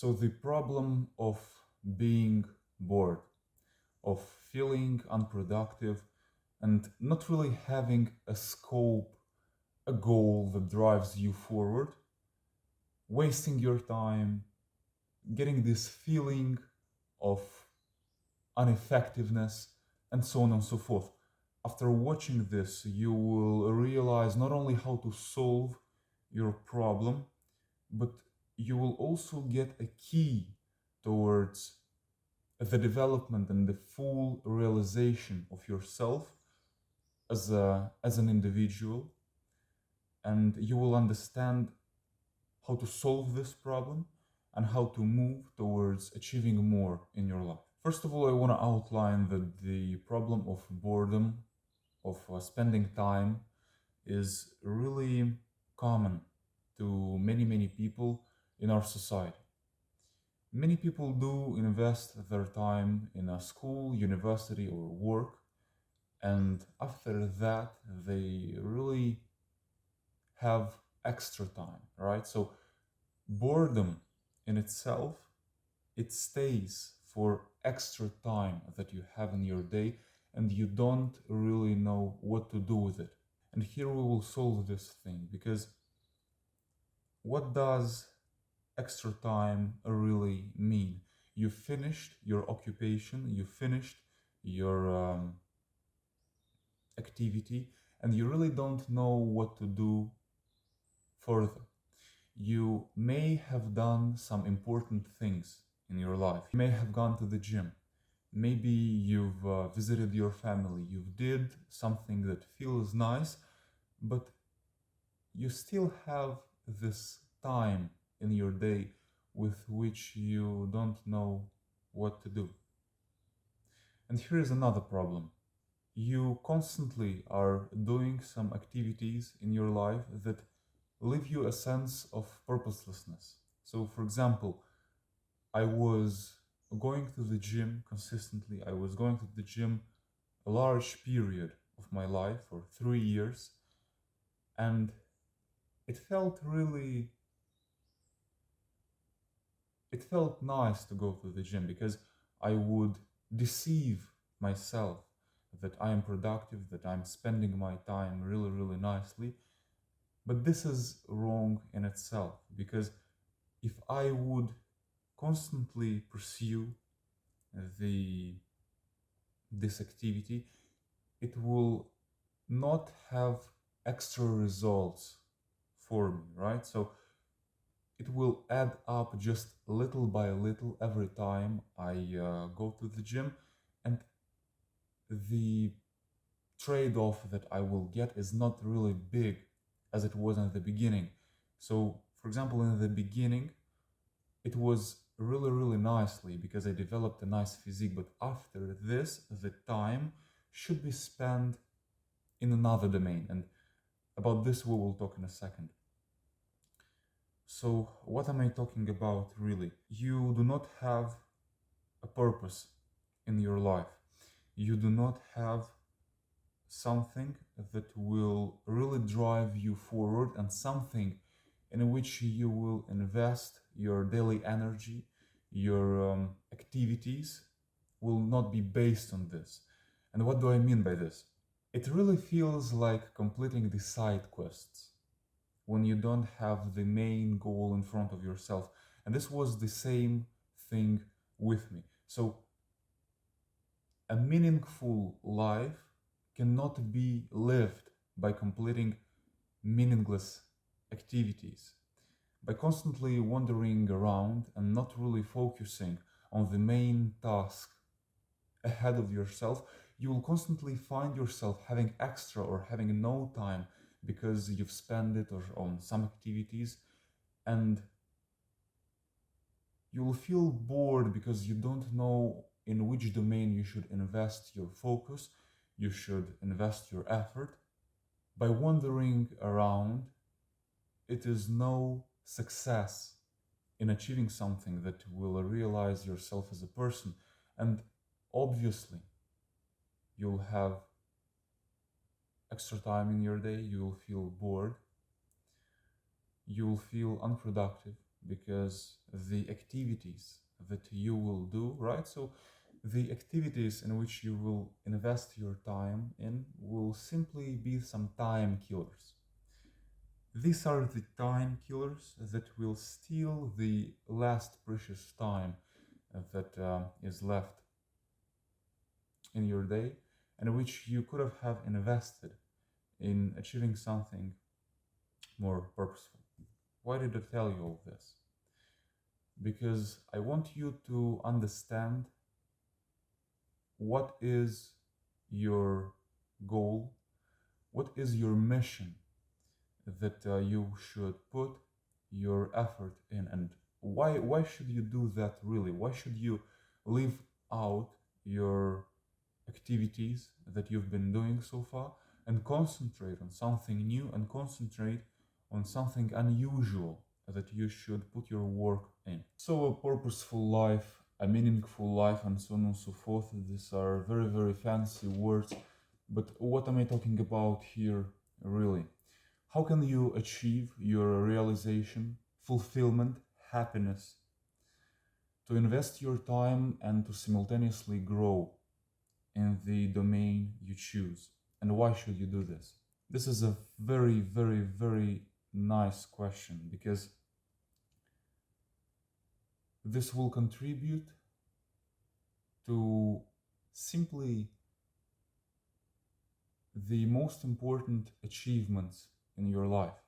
So the problem of being bored, of feeling unproductive, and not really having a scope, a goal that drives you forward, wasting your time, getting this feeling of ineffectiveness, and so on and so forth. After watching this, you will realize not only how to solve your problem, but you will also get a key towards the development and the full realization of yourself as an individual, and you will understand how to solve this problem and how to move towards achieving more in your life. First of all, I want to outline that the problem of boredom, of spending time, is really common to many people in our society. Many people do invest their time in a school, university, or work, and after that, they really have extra time, right? So, boredom in itself, it stays for extra time that you have in your day, and you don't really know what to do with it. And here we will solve this thing, because what does extra time really mean? You finished your occupation, you finished your activity, and you really don't know what to do further. You may have done some important things in your life. You may have gone to the gym. Maybe you've visited your family. You did something that feels nice, but you still have this time in your day with which you don't know what to do. And here is another problem. You constantly are doing some activities in your life that leave you a sense of purposelessness. So, for example, I was going to the gym consistently. I was going to the gym a large period of my life, for 3 years, and it felt really, it felt nice to go to the gym, because I would deceive myself that I am productive, that I'm spending my time really nicely. But this is wrong in itself, because if I would constantly pursue the this activity, it will not have extra results for me, right? So it will add up just little by little every time I go to the gym, and the trade-off that I will get is not really big as it was in the beginning. So, for example, in the beginning, it was really nicely, because I developed a nice physique, but after this, the time should be spent in another domain, and about this we will talk in a second. So, what am I talking about really? You do not have a purpose in your life. You do not have something that will really drive you forward, and something in which you will invest your daily energy, your activities will not be based on this. And what do I mean by this? It really feels like completing the side quests when you don't have the main goal in front of yourself. And this was the same thing with me. So, a meaningful life cannot be lived by completing meaningless activities. By constantly wandering around and not really focusing on the main task ahead of yourself, you will constantly find yourself having extra or having no time because you've spent it or on some activities, and you will feel bored because you don't know in which domain you should invest your focus, you should invest your effort. By wandering around, it is no success in achieving something that will realize yourself as a person. And obviously, you'll have extra time in your day, you'll feel bored, you'll feel unproductive, because the activities that you will do, right? So the activities in which you will invest your time in will simply be some time killers. These are the time killers that will steal the last precious time that is left in your day, and which you could have invested in achieving something more purposeful. Why did I tell you all this? Because I want you to understand what is your goal, what is your mission that you should put your effort in, and why should you do that really? Why should you leave out your activities that you've been doing so far and concentrate on something new and concentrate on something unusual that you should put your work in? So a purposeful life, a meaningful life, and so on and so forth, these are very, very fancy words, but what am I talking about here really? How can you achieve your realization, fulfillment, happiness, to invest your time and to simultaneously grow in the domain you choose? And why should you do this? This is a very, very, very nice question, because this will contribute to simply the most important achievements in your life,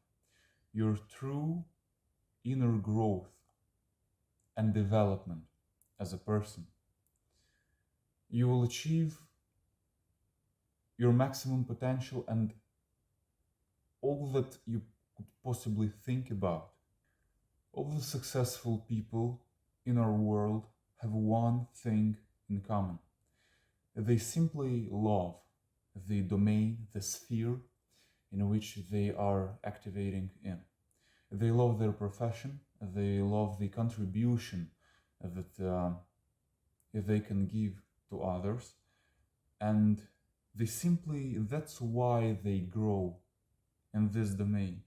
your true inner growth and development as a person. You will achieve your maximum potential and all that you could possibly think about. All the successful people in our world have one thing in common. They simply love the domain, the sphere in which they are activating in. They love their profession, they love the contribution that they can give to others, and that's why they grow in this domain.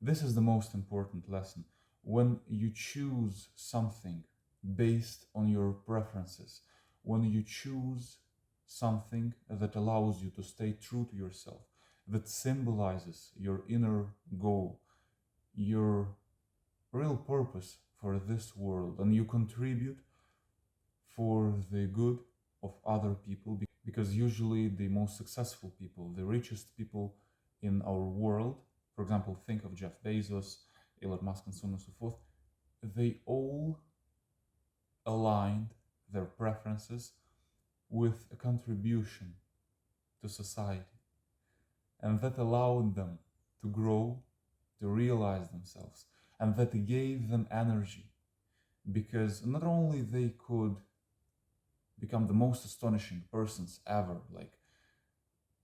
This is the most important lesson. When you choose something based on your preferences, when you choose something that allows you to stay true to yourself, that symbolizes your inner goal, your real purpose for this world, and you contribute for the good of other people, because usually the most successful people, the richest people in our world, for example, think of Jeff Bezos, Elon Musk, and so on and so forth, they all aligned their preferences with a contribution to society. And that allowed them to grow, to realize themselves, and that gave them energy, because not only they could become the most astonishing persons ever, like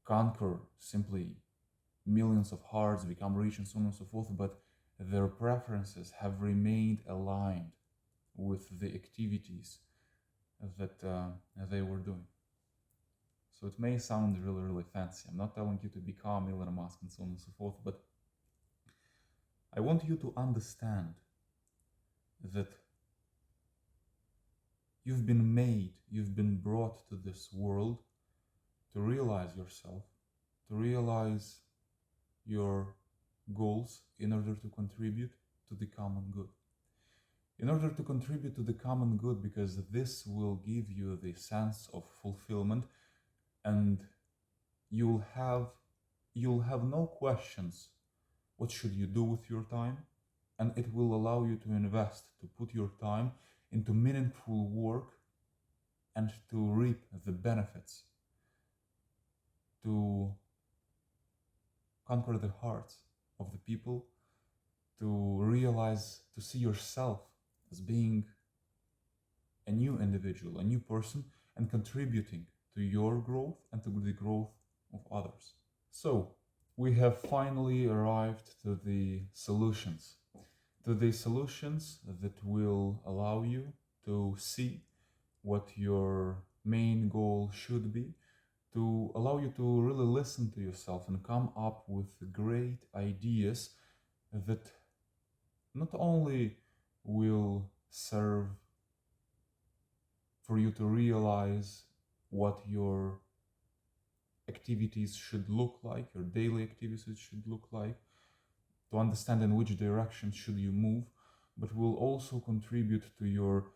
conquer simply millions of hearts, become rich, and so on and so forth, but their preferences have remained aligned with the activities that they were doing. So it may sound really, really fancy. I'm not telling you to become Elon Musk and so on and so forth, but I want you to understand that you've been made, you've been brought to this world to realize yourself, to realize your goals in order to contribute to the common good. In order to contribute to the common good, because this will give you the sense of fulfillment, and you'll have no questions what should you do with your time, and it will allow you to invest, to put your time into meaningful work and to reap the benefits, to conquer the hearts of the people, to realize, to see yourself as being a new individual, a new person, and contributing to your growth and to the growth of others. So, we have finally arrived to the solutions. To the solutions that will allow you to see what your main goal should be, to allow you to really listen to yourself and come up with great ideas that not only will serve for you to realize what your activities should look like, your daily activities should look like, to understand in which direction should you move, but will also contribute to your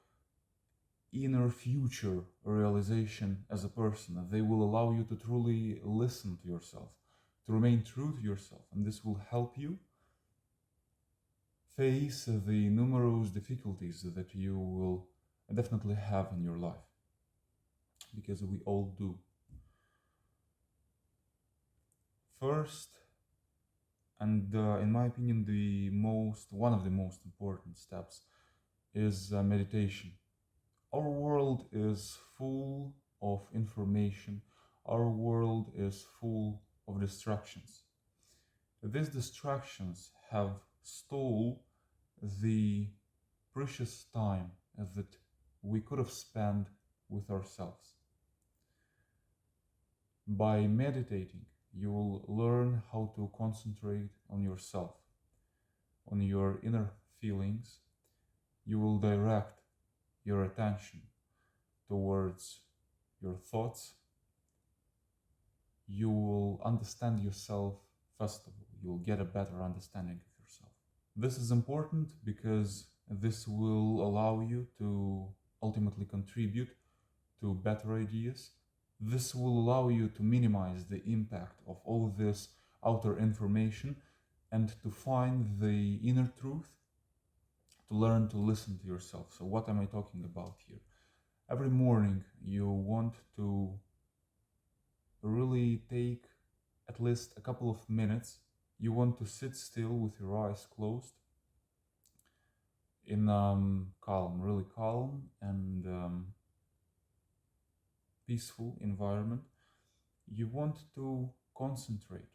inner future realization as a person. They will allow you to truly listen to yourself, to remain true to yourself, and this will help you face the numerous difficulties that you will definitely have in your life, because we all do. First, and in my opinion, one of the most important steps is meditation. Our world is full of information. Our world is full of distractions. These distractions have stole the precious time that we could have spent with ourselves. By meditating, you will learn how to concentrate on yourself, on your inner feelings. You will direct your attention towards your thoughts. You will understand yourself first of all. You will get a better understanding of yourself. This is important because this will allow you to ultimately contribute to better ideas. This will allow you to minimize the impact of all this outer information and to find the inner truth, to learn to listen to yourself. So what am I talking about here? Every morning you want to really take at least a couple of minutes. You want to sit still with your eyes closed in calm, really calm and peaceful environment. You want to concentrate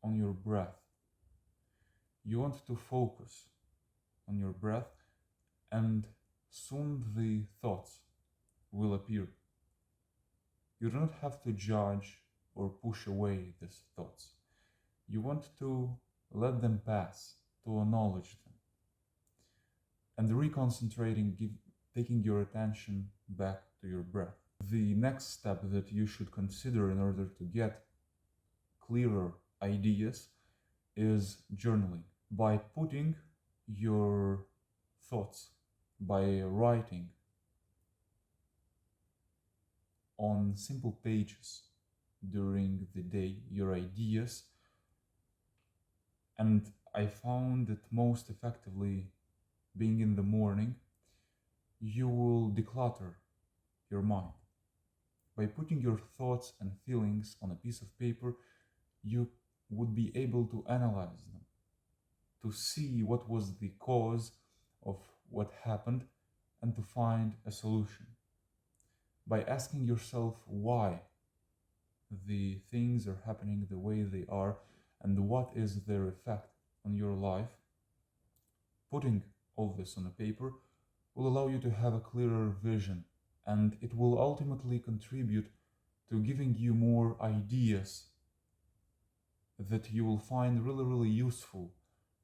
on your breath. You want to focus on your breath, and soon the thoughts will appear. You do not have to judge or push away these thoughts. You want to let them pass, to acknowledge them, and reconcentrating, taking your attention back to your breath. The next step that you should consider in order to get clearer ideas is journaling. By putting your thoughts, by writing on simple pages during the day your ideas, and I found it most effectively being in the morning, you will declutter your mind. By putting your thoughts and feelings on a piece of paper, you would be able to analyze them, to see what was the cause of what happened, and to find a solution. By asking yourself why the things are happening the way they are and what is their effect on your life, putting all this on a paper will allow you to have a clearer vision, and it will ultimately contribute to giving you more ideas that you will find really, really useful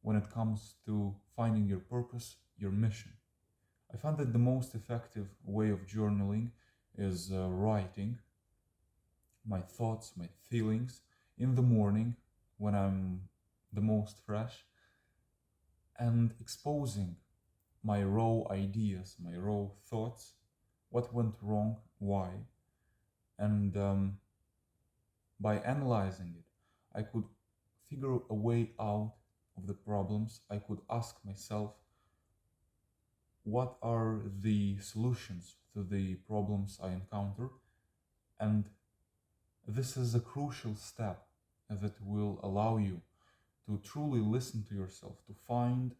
when it comes to finding your purpose, your mission. I found that the most effective way of journaling is writing my thoughts, my feelings in the morning when I'm the most fresh, and exposing my raw ideas, my raw thoughts, what went wrong, why, and by analyzing it, I could figure a way out of the problems. I could ask myself, what are the solutions to the problems I encounter? And this is a crucial step that will allow you to truly listen to yourself, to find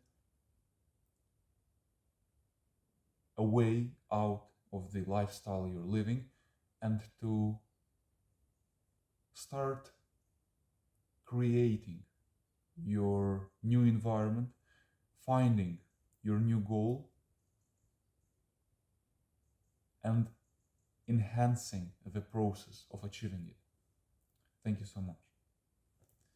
a way out of the lifestyle you're living, and to start creating your new environment, finding your new goal, and enhancing the process of achieving it. Thank you so much.